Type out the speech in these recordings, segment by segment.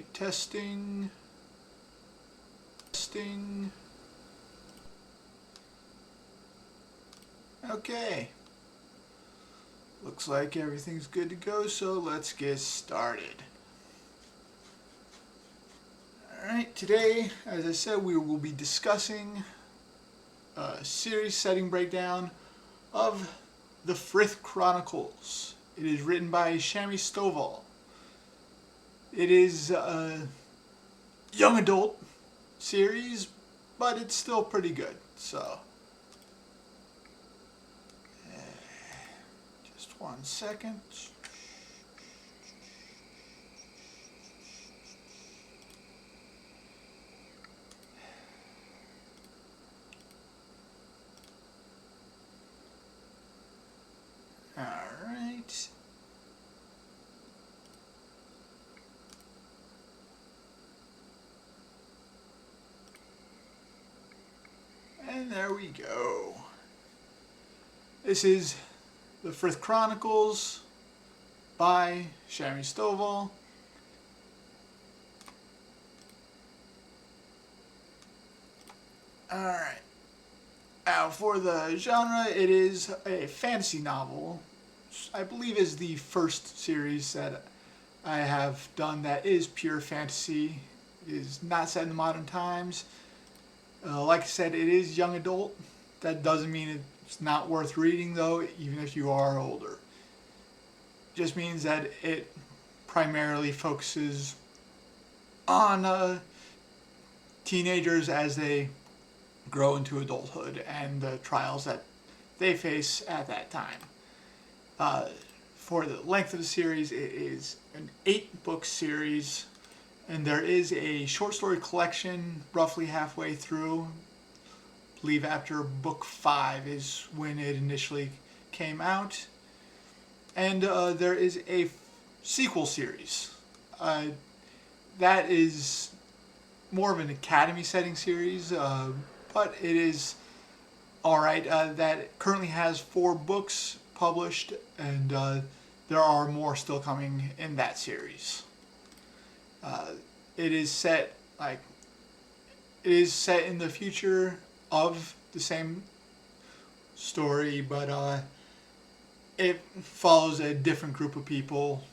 Alright, testing. Okay. Looks like everything's good to go, so let's get started. Alright, today, as I said, we will be discussing a series setting breakdown of the Frith Chronicles. It is written by Shami Stovall. It is a young adult series, but it's still pretty good, so just 1 second. Alright. And there we go. This is the Frith Chronicles by Shami Stovall. Alright. Now for the genre, it is a fantasy novel. I believe is the first series that I have done that is pure fantasy. It is not set in the modern times. Like I said, it is young adult. That doesn't mean it's not worth reading, though, even if you are older. It just means that it primarily focuses on teenagers as they grow into adulthood and the trials that they face at that time. For the length of the series, it is an 8-book series, and there is a short story collection roughly halfway through. I believe after book 5 is when it initially came out. And there is a sequel series. That is more of an academy setting series, but it is alright. That currently has 4 books published, and there are more still coming in that series. It is set in the future of the same story, but it follows a different group of people,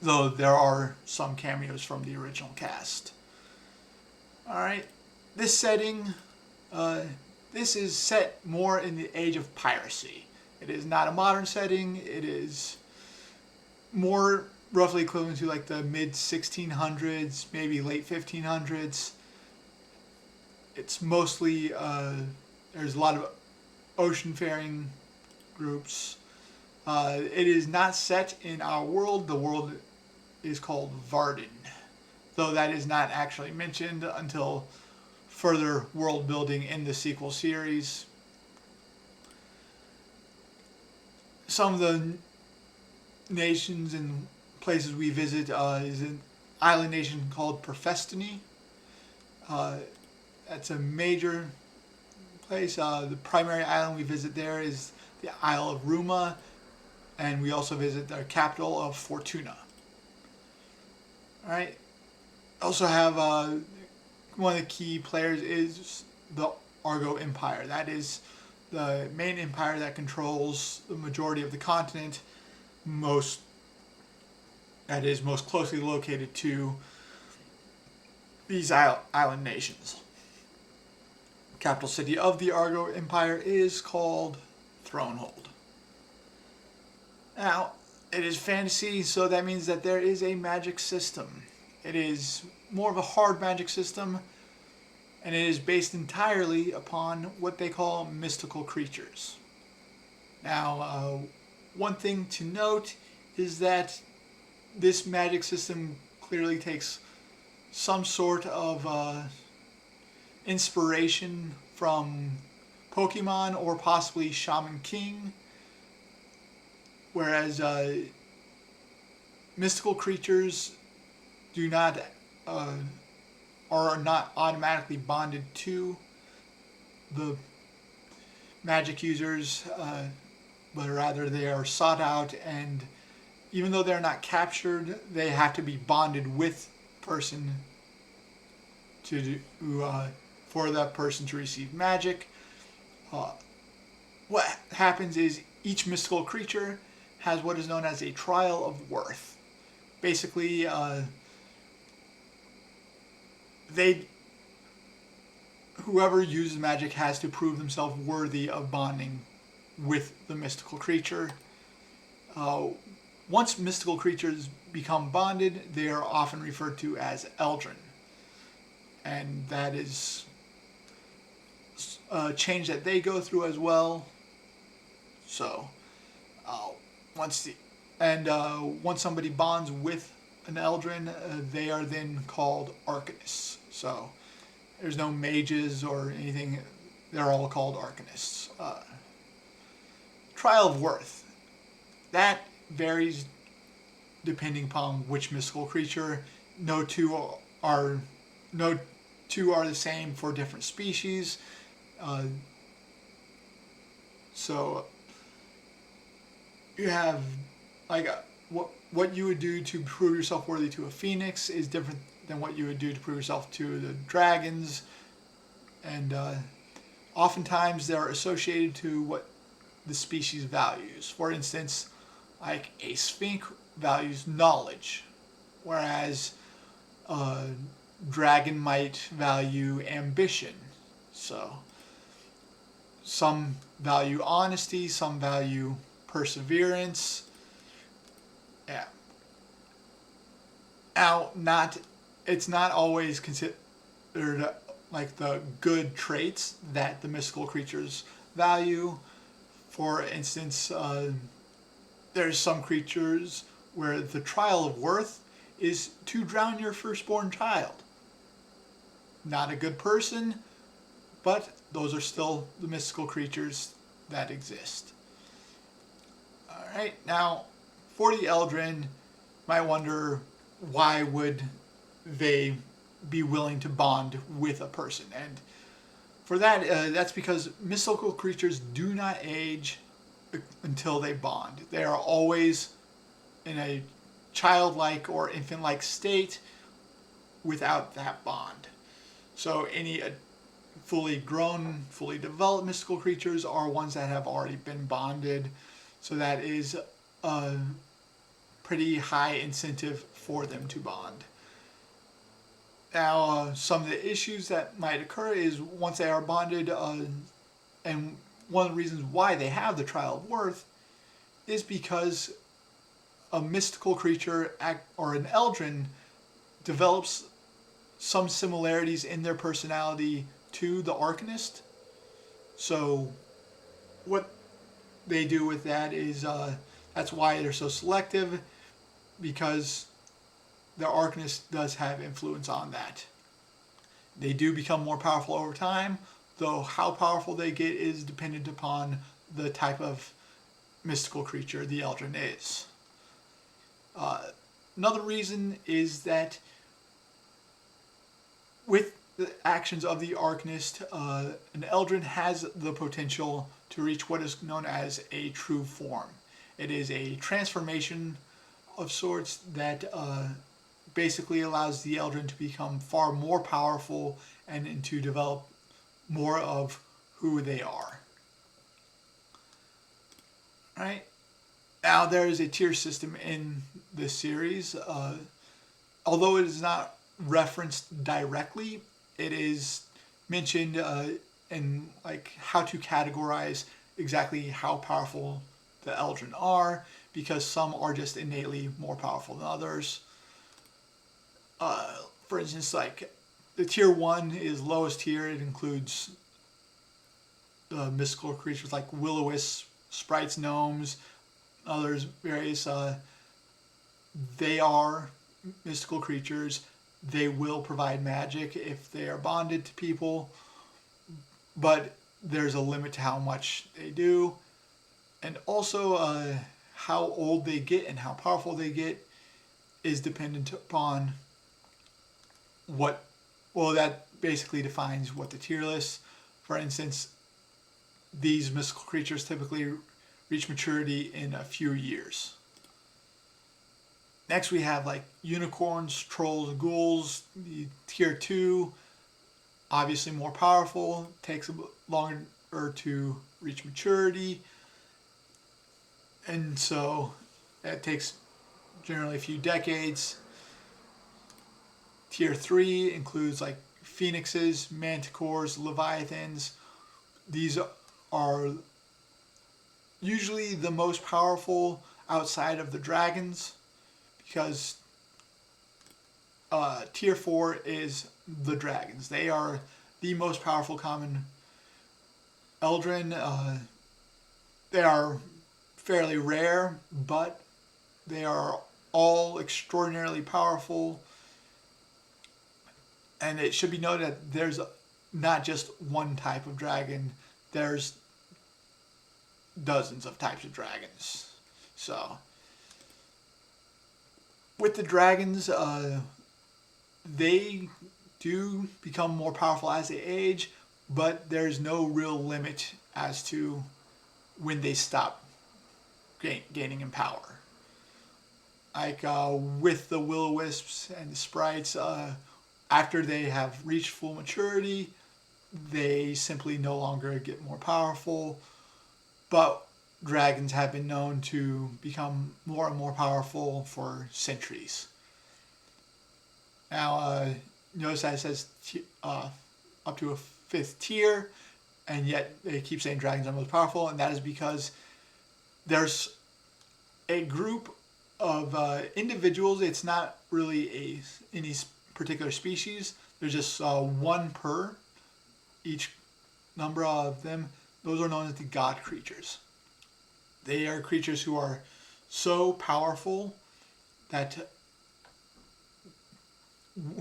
though there are some cameos from the original cast. Alright, this setting, this is set more in the age of piracy. It is not a modern setting. It is more roughly equivalent to like the mid 1600s, maybe late 1500s. It's mostly, there's a lot of ocean-faring groups. It is not set in our world. The world is called Varden, though that is not actually mentioned until further world building in the sequel series. Some of the nations and places we visit is an island nation called Perfestiny. That's a major place. The primary island we visit there is the Isle of Ruma, and we also visit the capital of Fortuna. Alright. Also have one of the key players is the Argo Empire. That is the main empire that controls the majority of the continent, most closely located to these island nations. The capital city of the Argo Empire is called Thronehold. Now, it is fantasy, so that means that there is a magic system. It is more of a hard magic system, and it is based entirely upon what they call mystical creatures. Now, one thing to note is that this magic system clearly takes some sort of inspiration from Pokemon or possibly Shaman King, whereas mystical creatures do not are not automatically bonded to the magic users, but rather they are sought out and even though they're not captured, they have to be bonded with person to for that person to receive magic. What happens is each mystical creature has what is known as a trial of worth. Basically, whoever uses magic has to prove themselves worthy of bonding with the mystical creature. Once mystical creatures become bonded, they are often referred to as Eldrin. And that is a change that they go through as well. So, once somebody bonds with an Eldrin, they are then called Arcanists. So, there's no mages or anything. They're all called Arcanists. Trial of worth. That varies depending upon which mystical creature. No two are the same for different species. So you have what you would do to prove yourself worthy to a phoenix is different than what you would do to prove yourself to the dragons, and oftentimes they're associated to what the species values. For instance, like a sphinx values knowledge, whereas a dragon might value ambition. So some value honesty, some value perseverance. Yeah. Now, it's not always considered like the good traits that the mystical creatures value. For instance, there's some creatures where the trial of worth is to drown your firstborn child. Not a good person, but those are still the mystical creatures that exist. Alright, now for the Eldrin, you might wonder why would they be willing to bond with a person? And for that, that's because mystical creatures do not age until they bond. They are always in a childlike or infant-like state without that bond. So any fully grown, fully developed mystical creatures are ones that have already been bonded. So that is a pretty high incentive for them to bond. Now, some of the issues that might occur is once they are bonded, and one of the reasons why they have the trial of worth is because a mystical creature or an Eldrin develops some similarities in their personality to the Arcanist. So what they do with that is that's why they're so selective, because the Arcanist does have influence on that. They do become more powerful over time, though how powerful they get is dependent upon the type of mystical creature the Eldrin is. Another reason is that with the actions of the Arcanist, an Eldrin has the potential to reach what is known as a true form. It is a transformation of sorts that basically allows the Eldrin to become far more powerful and to develop more of who they are. Right? Now there is a tier system in this series. Although it is not referenced directly, it is mentioned in like how to categorize exactly how powerful the Eldrin are, because some are just innately more powerful than others. For instance, like the tier 1 is lowest tier. It includes mystical creatures like will-o-wisps, sprites, gnomes, others, various. They are mystical creatures. They will provide magic if they are bonded to people, but there's a limit to how much they do. And also, how old they get and how powerful they get is dependent upon that basically defines what the tier lists. For instance, these mystical creatures typically reach maturity in a few years. Next we have like unicorns, trolls, ghouls. The tier 2, obviously more powerful, takes a bit longer to reach maturity, and so that takes generally a few decades. Tier 3 includes like phoenixes, manticores, leviathans. These are usually the most powerful outside of the dragons, because tier 4 is the dragons. They are the most powerful common eldrin. They are fairly rare, but they are all extraordinarily powerful. And it should be noted that there's not just one type of dragon. There's dozens of types of dragons. So, with the dragons, they do become more powerful as they age, but there's no real limit as to when they stop gaining in power. Like with the will-o-wisps and the sprites, after they have reached full maturity, they simply no longer get more powerful. But dragons have been known to become more and more powerful for centuries. Now, notice that it says up to a 5th tier, and yet they keep saying dragons are most powerful, and that is because there's a group of individuals. It's not really any particular species. There's just one per each number of them. Those are known as the god creatures. They are creatures who are so powerful that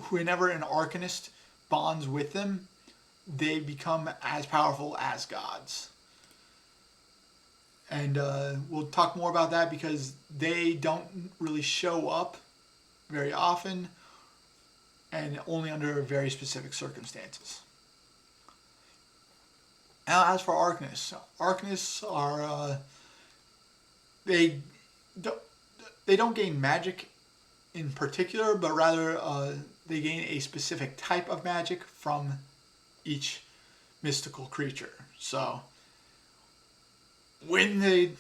whenever an arcanist bonds with them, they become as powerful as gods. And we'll talk more about that because they don't really show up very often and only under very specific circumstances. Now, as for arcanists are they don't gain magic in particular, but rather they gain a specific type of magic from each mystical creature. So when they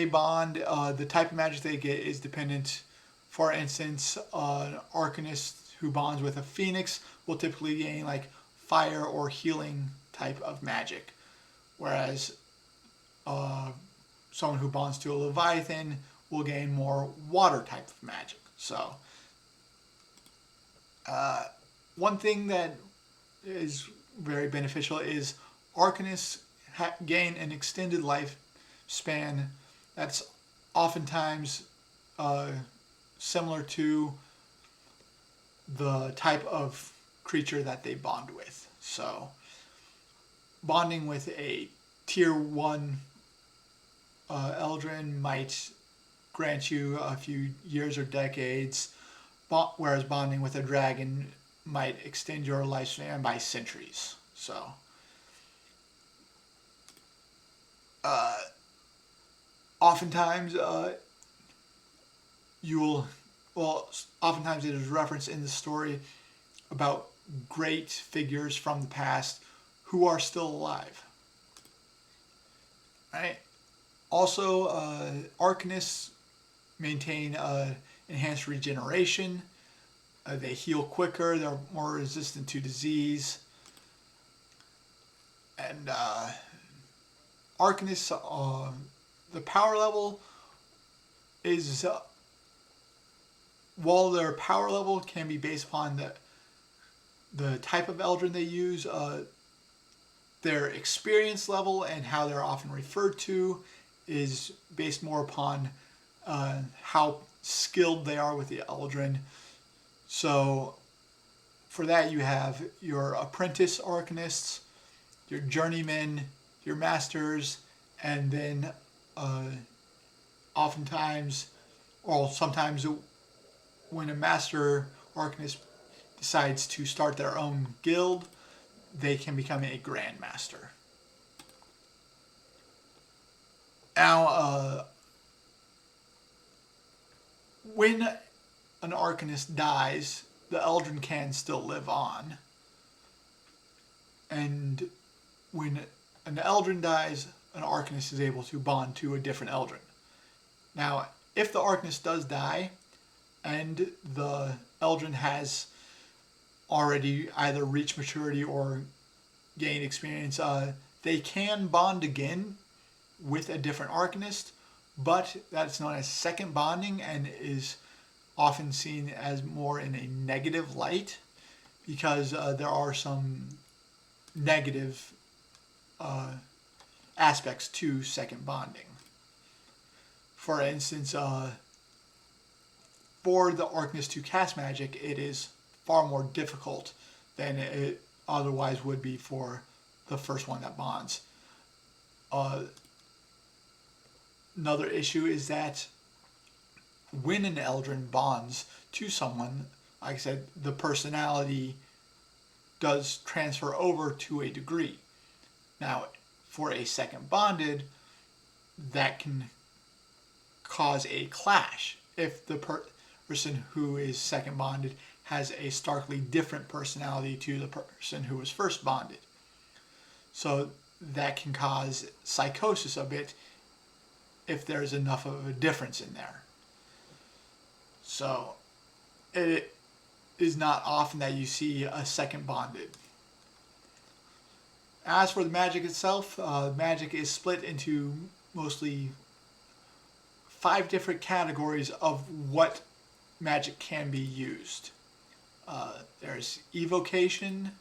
bond, the type of magic they get is dependent. For instance, an arcanist who bonds with a phoenix will typically gain like fire or healing type of magic, whereas someone who bonds to a leviathan will gain more water type of magic. So one thing that is very beneficial is arcanists gain an extended lifespan that's oftentimes similar to the type of creature that they bond with. So bonding with a tier 1 eldrin might grant you a few years or decades, whereas bonding with a dragon might extend your lifespan by centuries. So oftentimes oftentimes it is referenced in the story about great figures from the past who are still alive. Right? Also, arcanists maintain enhanced regeneration. They heal quicker. They're more resistant to disease. And arcanists, the power level is, while their power level can be based upon the type of eldrin they use, their experience level and how they're often referred to is based more upon how skilled they are with the eldrin. So for that you have your apprentice arcanists, your journeymen, your masters, and then oftentimes, or sometimes when a master arcanist decides to start their own guild, they can become a grandmaster. Now, when an Arcanist dies, the Eldrin can still live on. And when an Eldrin dies, an Arcanist is able to bond to a different Eldrin. Now, if the Arcanist does die, and the Eldrin has already either reached maturity or gained experience, they can bond again with a different Arcanist, but that's known as second bonding and is often seen as more in a negative light because there are some negative aspects to second bonding. For instance, for the Arcanist to cast magic, it is far more difficult than it otherwise would be for the first one that bonds. Another issue is that when an Eldrin bonds to someone, like I said, the personality does transfer over to a degree. Now, for a second bonded, that can cause a clash if the person who is second bonded has a starkly different personality to the person who was first bonded. So that can cause psychosis a bit if there's enough of a difference in there. So it is not often that you see a second bonded. As for the magic itself, magic is split into mostly 5 different categories of what magic can be used. There's evocation,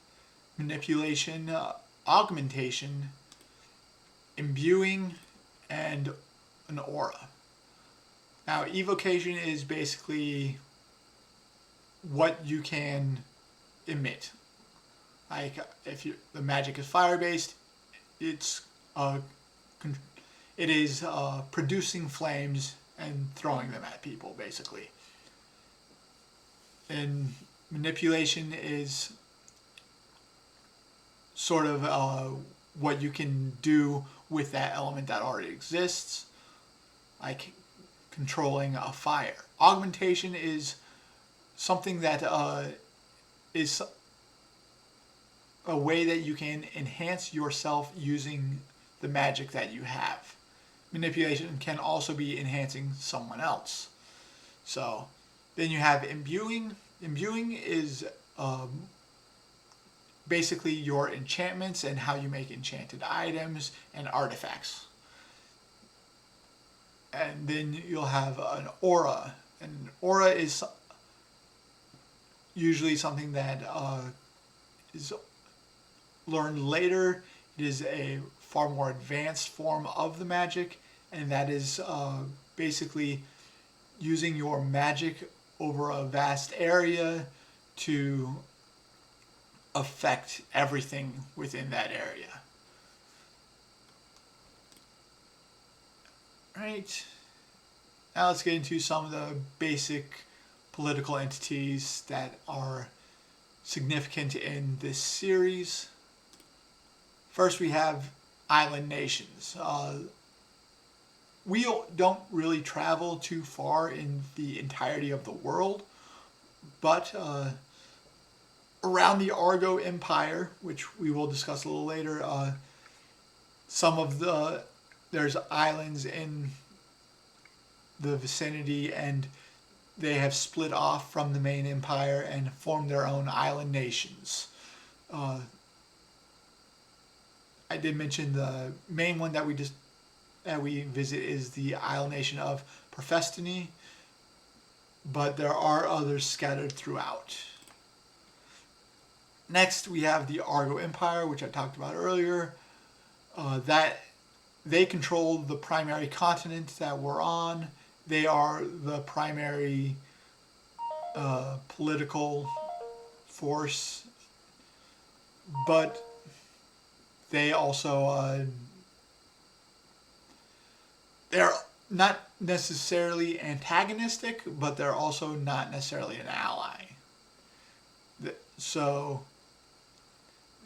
manipulation, augmentation, imbuing, and an aura. Now, evocation is basically what you can emit. Like if the magic is fire-based, it is producing flames and throwing them at people, basically. And manipulation is sort of what you can do with that element that already exists, like controlling a fire. Augmentation is something that is a way that you can enhance yourself using the magic that you have. Manipulation can also be enhancing someone else. So then you have imbuing. Imbuing is basically your enchantments and how you make enchanted items and artifacts. And then you'll have an aura. An aura is usually something that is learned later. It is a far more advanced form of the magic, and that is basically using your magic over a vast area to affect everything within that area. Right. Now let's get into some of the basic political entities that are significant in this series. First, we have island nations. We don't really travel too far in the entirety of the world, but around the Argo Empire, which we will discuss a little later, there's islands in the vicinity, and they have split off from the main empire and formed their own island nations. I did mention the main one that we visit is the island nation of Prophestony, but there are others scattered throughout. Next, we have the Argo Empire, which I talked about earlier. That they control the primary continent that we're on. They are the primary political force, but they also they're not necessarily antagonistic, but they're also not necessarily an ally. So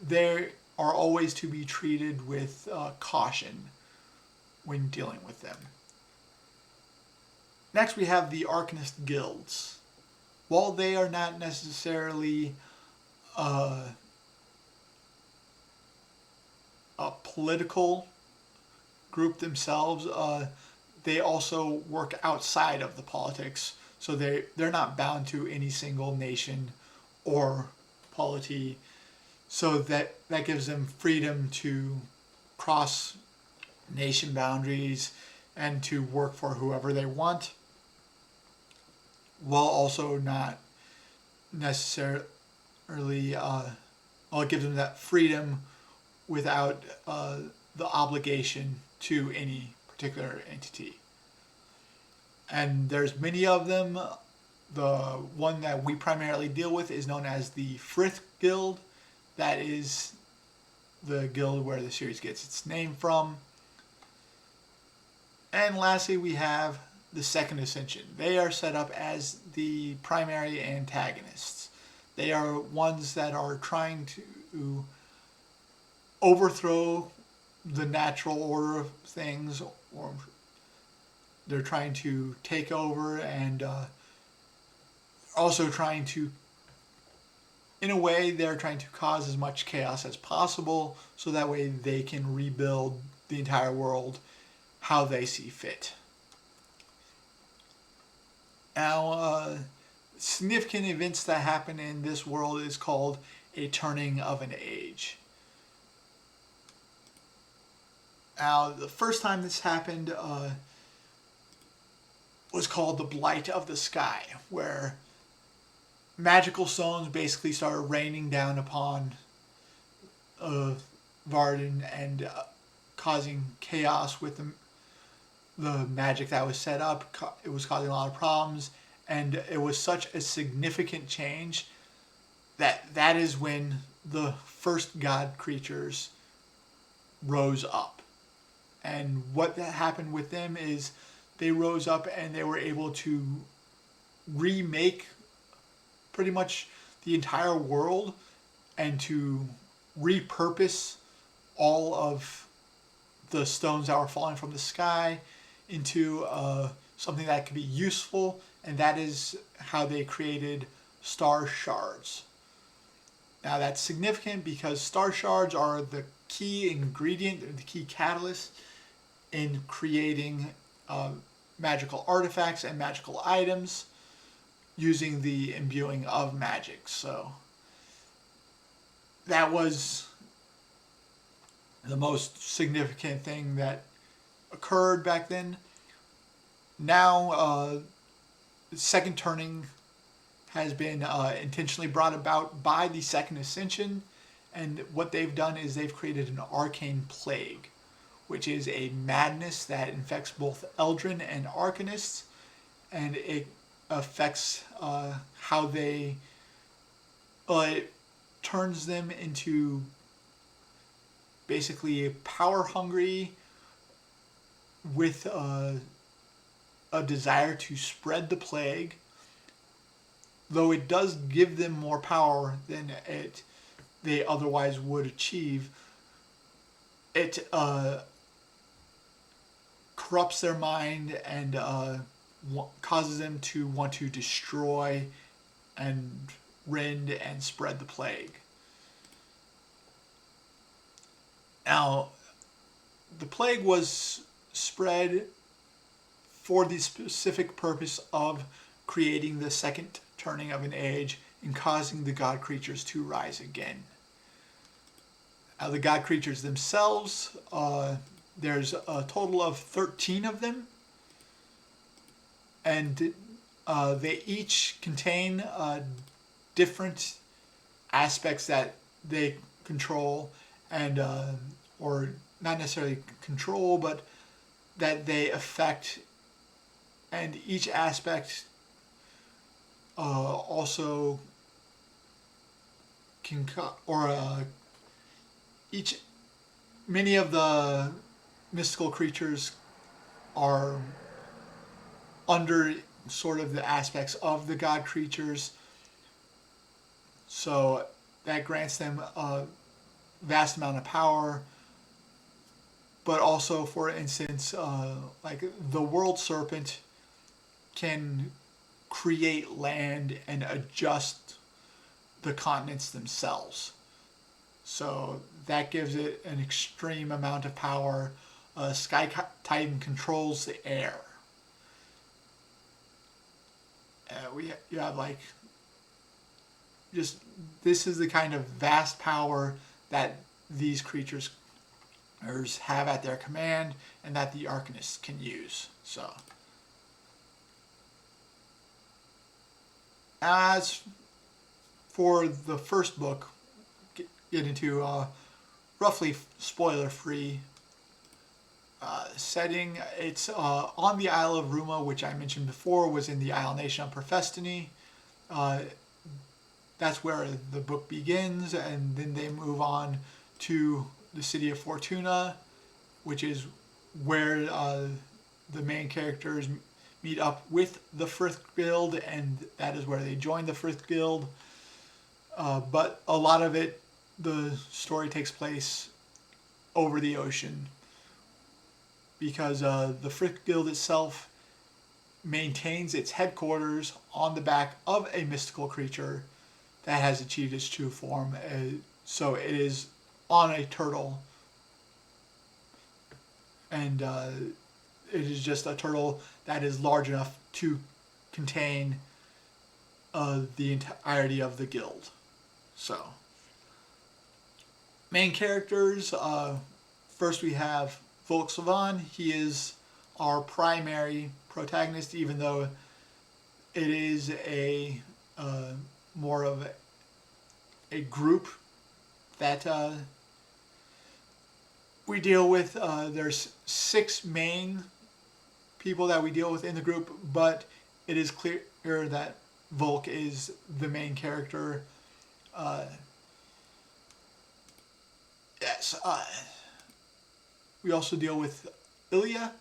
they are always to be treated with caution when dealing with them. Next, we have the Arcanist guilds. While they are not necessarily a political group themselves, they also work outside of the politics. So they're not bound to any single nation or polity. So that gives them freedom to cross nation boundaries and to work for whoever they want, while also not necessarily, well, it gives them that freedom without the obligation to any particular entity. And there's many of them. The one that we primarily deal with is known as the Frith Guild. That is the guild where the series gets its name from. And lastly, we have the Second Ascension. They are set up as the primary antagonists. They are ones that are trying to overthrow the natural order of things, or they're trying to take over, and also trying to, in a way, they're trying to cause as much chaos as possible so that way they can rebuild the entire world how they see fit. Now, significant events that happen in this world is called a turning of an age. Now, the first time this happened was called the Blight of the Sky, where magical stones basically started raining down upon Varden and causing chaos with the magic that was set up. It was causing a lot of problems, and it was such a significant change that is when the first god creatures rose up. And what that happened with them is they rose up and they were able to remake pretty much the entire world and to repurpose all of the stones that were falling from the sky into something that could be useful, and that is how they created star shards. Now that's significant because star shards are the key ingredient, the key catalyst in creating magical artifacts and magical items using the imbuing of magic. So that was the most significant thing that occurred back then. Now, the second turning has been intentionally brought about by the Second Ascension, and what they've done is they've created an arcane plague, which is a madness that infects both Eldrin and Arcanists, and it affects how they... it turns them into basically power hungry with a desire to spread the plague, though it does give them more power than they otherwise would achieve. It corrupts their mind and causes them to want to destroy and rend and spread the plague. Now, the plague was spread for the specific purpose of creating the second turning of an age and causing the god creatures to rise again. Now, the god creatures themselves, there's a total of 13 of them, and they each contain different aspects that they control, and or not necessarily control, but that they affect, and each aspect also can many of the mystical creatures are under sort of the aspects of the god creatures, so that grants them a vast amount of power. But also, for instance, like the world serpent can create land and adjust the continents themselves. So that gives it an extreme amount of power. Sky Titan controls the air. You have like just this is the kind of vast power that these creatures have at their command and that the Arcanists can use. So as for the first book, get into roughly spoiler-free setting. It's on the Isle of Ruma, which I mentioned before was in the Isle Nation of Perphestine. That's where the book begins, and then they move on to the city of Fortuna, which is where the main characters meet up with the Frith Guild, and that is where they join the Frith Guild. But a lot of it, the story takes place over the ocean, because the Frith Guild itself maintains its headquarters on the back of a mystical creature that has achieved its true form. So it is on a turtle, and it is just a turtle that is large enough to contain the entirety of the guild. So, main characters, first we have Volkswagen. He is our primary protagonist, even though it is a more of a group that we deal with. There's 6 main people that we deal with in the group, but it is clear that Volk is the main character. Yes. We also deal with Ilya,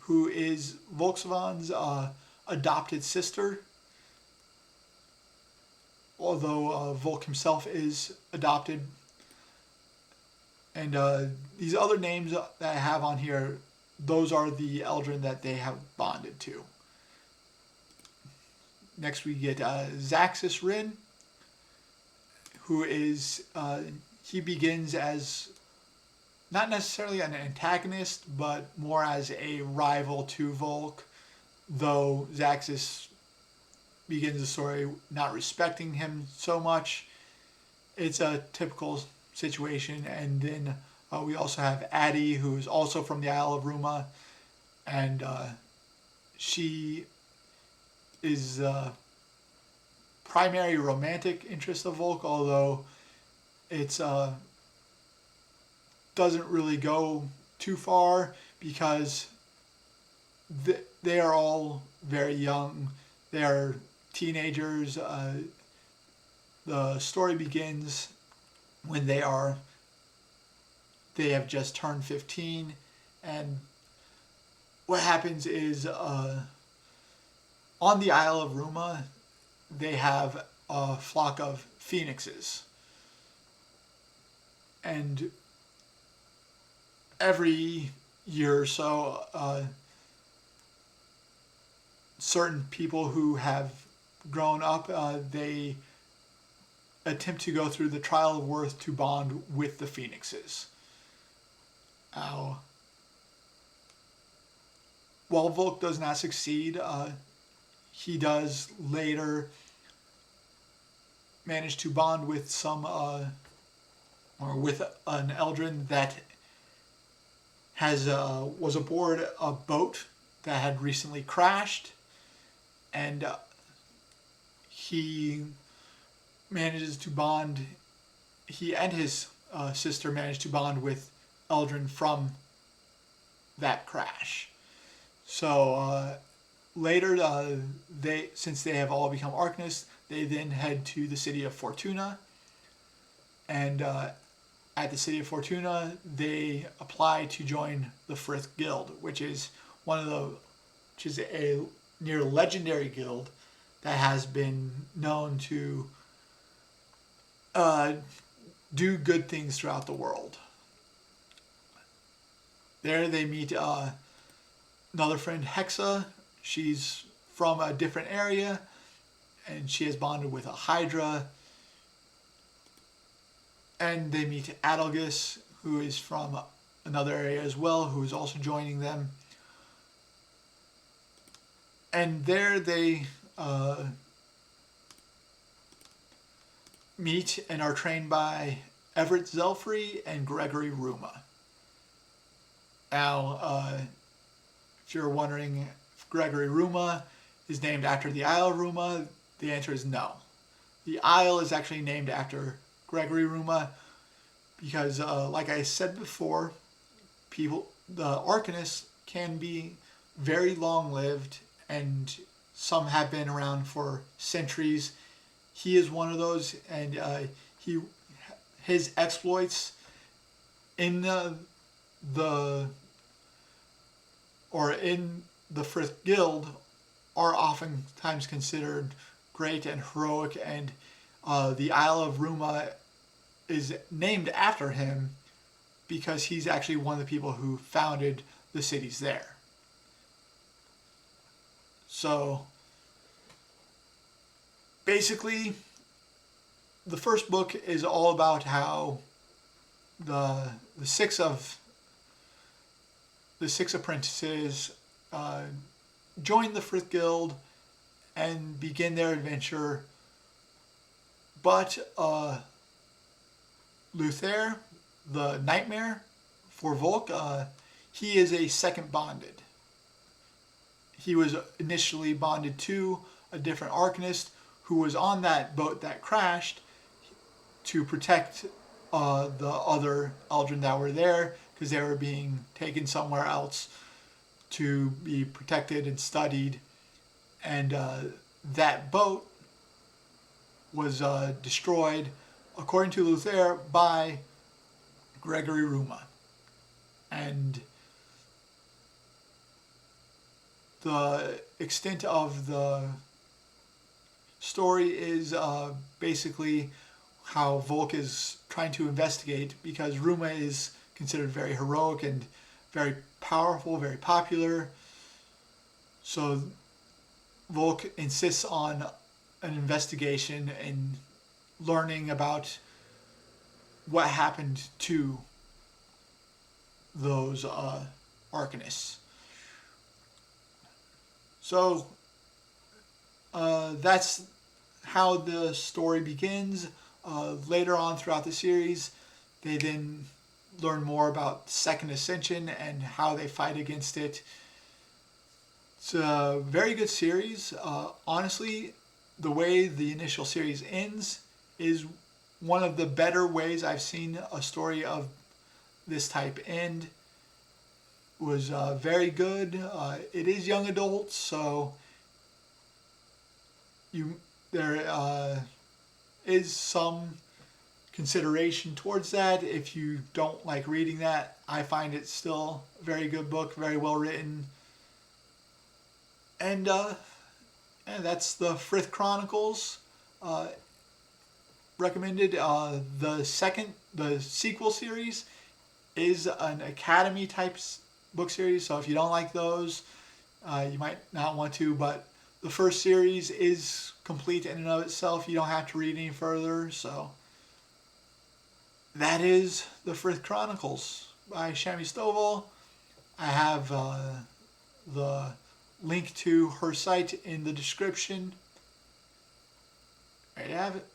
who is Volkswagen's adopted sister, although Volk himself is adopted. And these other names that I have on here, those are the Eldrin that they have bonded to. Next we get Zaxxas Rin, who is, he begins as not necessarily an antagonist, but more as a rival to Volk, though Zaxxas begins the story not respecting him so much. It's a typical situation. And then we also have Addie, who is also from the Isle of Ruma, and she is primary romantic interest of Volk, although it's doesn't really go too far, because they are all very young. They are teenagers. The story begins when they have just turned 15, and what happens is on the Isle of Ruma they have a flock of phoenixes, and every year or so certain people who have grown up, they attempt to go through the trial of worth to bond with the phoenixes. While Volk does not succeed, he does later manage to bond with some, or with an Eldrin that was aboard a boat that had recently crashed, and he manages to bond. He and his sister managed to bond with Eldrin from that crash. So later, since they have all become Arcanists, they then head to the city of Fortuna, and at the city of Fortuna, they apply to join the Frith Guild, which is a near legendary guild that has been known to do good things throughout the world. There they meet another friend, Hexa. She's from a different area, and she has bonded with a Hydra. And they meet Adelgis, who is from another area as well, who is also joining them. And there they meet and are trained by Everett Zelfrey and Gregory Ruma. Now, if you're wondering if Gregory Ruma is named after the Isle of Ruma, the answer is no. The Isle is actually named after Gregory Ruma because, like I said before, the Arcanists can be very long-lived, and some have been around for centuries. He is one of those, and his exploits in the Frith Guild are oftentimes considered great and heroic, and the Isle of Ruma is named after him because he's actually one of the people who founded the cities there. So basically, the first book is all about how the six apprentices join the Frith Guild and begin their adventure. But Luther, the Nightmare for Volk, he is a second bonded. He was initially bonded to a different Arcanist who was on that boat that crashed to protect the other Eldrin that were there, because they were being taken somewhere else to be protected and studied. And that boat was destroyed, according to Luther, by Gregory Ruma. And the extent of the story is basically how Volk is trying to investigate, because Ruma is considered very heroic and very powerful, very popular. So Volk insists on an investigation and learning about what happened to those Arcanists. So that's how the story begins. Later on throughout the series, they then learn more about Second Ascension and how they fight against it. It's a very good series. Honestly, the way the initial series ends is one of the better ways I've seen a story of this type end. It was very good. It is young adults, so there is some consideration towards that. If you don't like reading that, I find it still a very good book, very well written. And that's the Frith Chronicles. Recommended. The sequel series is an Academy type book series, so if you don't like those, you might not want to, but the first series is complete in and of itself. You don't have to read any further. So that is the Frith Chronicles by Shami Stovall. I have the link to her site in the description. There you have it.